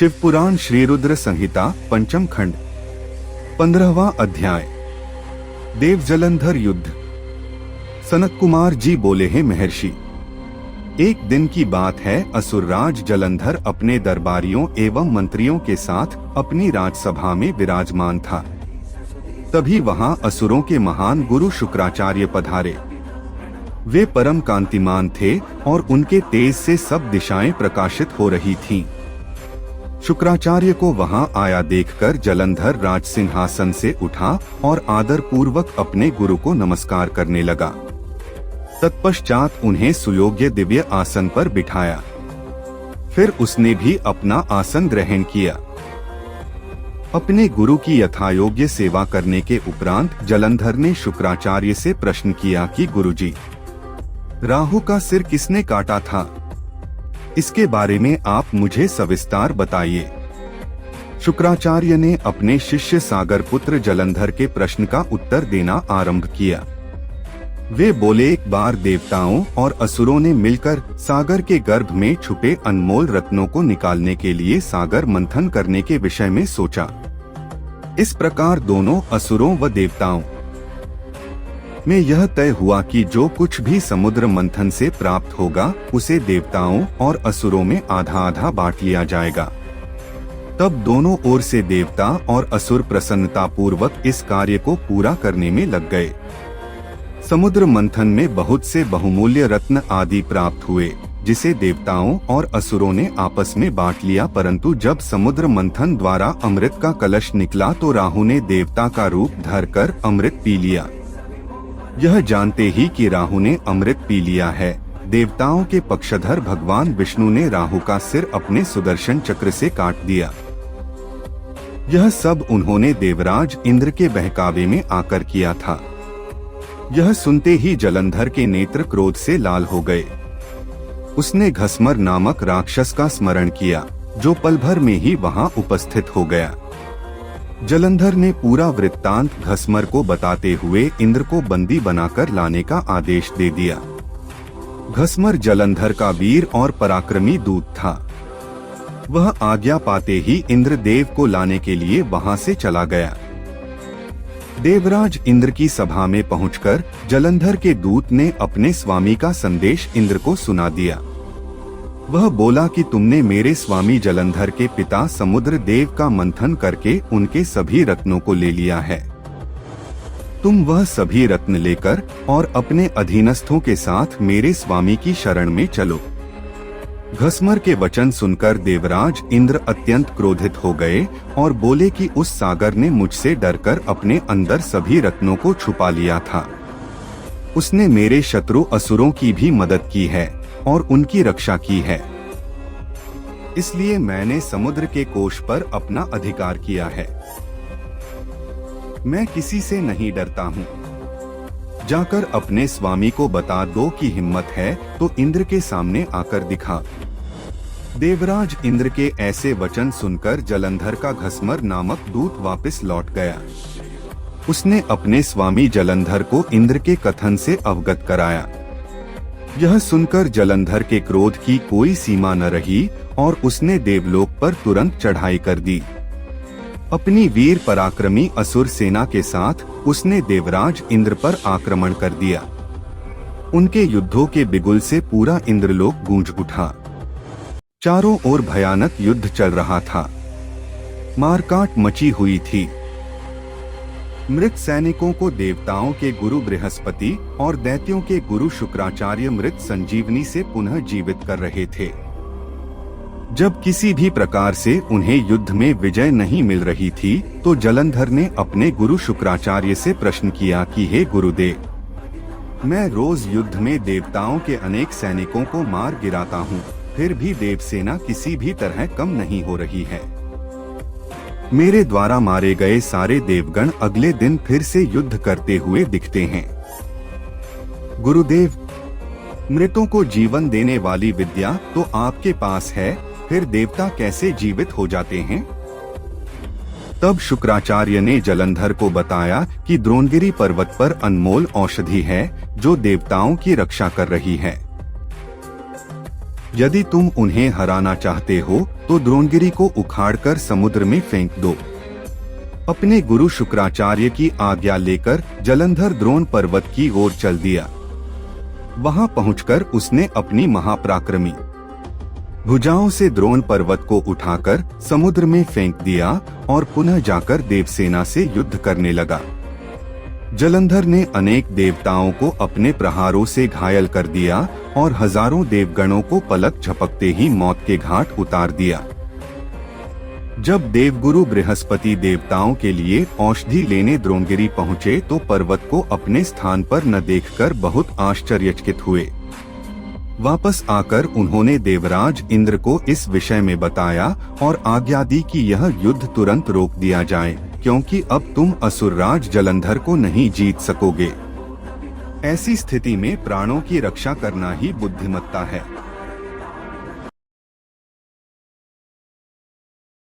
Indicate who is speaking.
Speaker 1: शिवपुराण श्री रुद्र संहिता पंचम खंड 15वां अध्याय। देव जलंधर युद्ध। सनत कुमार जी बोले हैं महर्षि, एक दिन की बात है, असुरराज जलंधर अपने दरबारियों एवं मंत्रियों के साथ अपनी राजसभा में विराजमान था। तभी वहां असुरों के महान गुरु शुक्राचार्य पधारे। वे परम कांतिमान थे और उनके तेज से सब दिशाएं प्रकाशित हो रही थीं। शुक्राचार्य को वहां आया देखकर जलंधर राज सिंहासन से उठा और आदर पूर्वक अपने गुरु को नमस्कार करने लगा। तत्पश्चात उन्हें सुयोग्य दिव्य आसन पर बिठाया। फिर उसने भी अपना आसन ग्रहण किया। अपने गुरु की यथायोग्य सेवा करने के उपरांत जलंधर ने शुक्राचार्य से प्रश्न किया कि गुरुजी, राहु का सिर किसने काटा था? इसके बारे में आप मुझे सविस्तार बताइए। शुक्राचार्य ने अपने शिष्य सागर पुत्र जलंधर के प्रश्न का उत्तर देना आरंभ किया। वे बोले, एक बार देवताओं और असुरों ने मिलकर सागर के गर्भ में छुपे अनमोल रत्नों को निकालने के लिए सागर मंथन करने के विषय में सोचा। इस प्रकार दोनों असुरों व देवताओं में यह तय हुआ कि जो कुछ भी समुद्र मंथन से प्राप्त होगा उसे देवताओं और असुरों में आधा आधा बांट लिया जाएगा। तब दोनों ओर से देवता और असुर प्रसन्नता पूर्वक इस कार्य को पूरा करने में लग गए। समुद्र मंथन में बहुत से बहुमूल्य रत्न आदि प्राप्त हुए, जिसे देवताओं और असुरों ने आपस में बांट लिया। परंतु जब समुद्र मंथन द्वारा अमृत का कलश निकला तो राहु ने देवता का रूप धरकर अमृत पी लिया। यह जानते ही कि राहु ने अमृत पी लिया है, देवताओं के पक्षधर भगवान विष्णु ने राहु का सिर अपने सुदर्शन चक्र से काट दिया। यह सब उन्होंने देवराज इंद्र के बहकावे में आकर किया था। यह सुनते ही जलंधर के नेत्र क्रोध से लाल हो गए। उसने घस्मर नामक राक्षस का स्मरण किया, जो पल भर में ही वहां उपस्थित हो गया। जलंधर ने पूरा वृत्तांत घस्मर को बताते हुए इंद्र को बंदी बनाकर लाने का आदेश दे दिया। घस्मर जलंधर का वीर और पराक्रमी दूत था। वह आज्ञा पाते ही इंद्रदेव को लाने के लिए वहां से चला गया। देवराज इंद्र की सभा में पहुंचकर जलंधर के दूत ने अपने स्वामी का संदेश इंद्र को सुना दिया। वह बोला कि तुमने मेरे स्वामी जलंधर के पिता समुद्र देव का मंथन करके उनके सभी रत्नों को ले लिया है। तुम वह सभी रत्न लेकर और अपने अधीनस्थों के साथ मेरे स्वामी की शरण में चलो। घस्मर के वचन सुनकर देवराज इंद्र अत्यंत क्रोधित हो गए और बोले कि उस सागर ने मुझसे डरकर अपने अंदर सभी रत्नों को छुपा लिया था। उसने मेरे शत्रु असुरों की भी मदद की है और उनकी रक्षा की है। इसलिए मैंने समुद्र के कोश पर अपना अधिकार किया है। मैं किसी से नहीं डरता हूँ। जाकर अपने स्वामी को बता दो कि हिम्मत है तो इंद्र के सामने आकर दिखा। देवराज इंद्र के ऐसे वचन सुनकर जलंधर का घस्मर नामक दूत वापस लौट गया। उसने अपने स्वामी जलंधर को इंद्र के कथन से अवगत कराया। यह सुनकर जलंधर के क्रोध की कोई सीमा न रही और उसने देवलोक पर तुरंत चढ़ाई कर दी। अपनी वीर पराक्रमी असुर सेना के साथ उसने देवराज इंद्र पर आक्रमण कर दिया। उनके युद्धों के बिगुल से पूरा इंद्रलोक गूंज उठा। चारों ओर भयानक युद्ध चल रहा था। मारकाट मची हुई थी। मृत सैनिकों को देवताओं के गुरु बृहस्पति और दैत्यों के गुरु शुक्राचार्य मृत संजीवनी से पुनः जीवित कर रहे थे। जब किसी भी प्रकार से उन्हें युद्ध में विजय नहीं मिल रही थी तो जलंधर ने अपने गुरु शुक्राचार्य से प्रश्न किया कि हे गुरुदेव, मैं रोज युद्ध में देवताओं के अनेक सैनिकों को मार गिराता हूँ, फिर भी देवसेना किसी भी तरह कम नहीं हो रही है। मेरे द्वारा मारे गए सारे देवगण अगले दिन फिर से युद्ध करते हुए दिखते हैं। गुरुदेव, मृतों को जीवन देने वाली विद्या तो आपके पास है, फिर देवता कैसे जीवित हो जाते हैं? तब शुक्राचार्य ने जलंधर को बताया कि द्रोणगिरी पर्वत पर अनमोल औषधि है जो देवताओं की रक्षा कर रही है। यदि तुम उन्हें हराना चाहते हो तो द्रोणगिरी को उखाड़कर समुद्र में फेंक दो। अपने गुरु शुक्राचार्य की आज्ञा लेकर जलंधर द्रोण पर्वत की ओर चल दिया। वहां पहुंचकर उसने अपनी महापराक्रमी भुजाओं से द्रोण पर्वत को उठाकर समुद्र में फेंक दिया और पुनः जाकर देवसेना से युद्ध करने लगा। जलंधर ने अनेक देवताओं को अपने प्रहारों से घायल कर दिया और हजारों देवगणों को पलक झपकते ही मौत के घाट उतार दिया। जब देवगुरु बृहस्पति देवताओं के लिए औषधि लेने द्रोणगिरी पहुँचे तो पर्वत को अपने स्थान पर न देखकर बहुत आश्चर्यचकित हुए। वापस आकर उन्होंने देवराज इंद्र को इस विषय में बताया और आज्ञा दी कि यह युद्ध तुरंत रोक दिया जाए, क्योंकि अब तुम असुरराज जलंधर को नहीं जीत सकोगे। ऐसी स्थिति में प्राणों की रक्षा करना ही बुद्धिमत्ता है।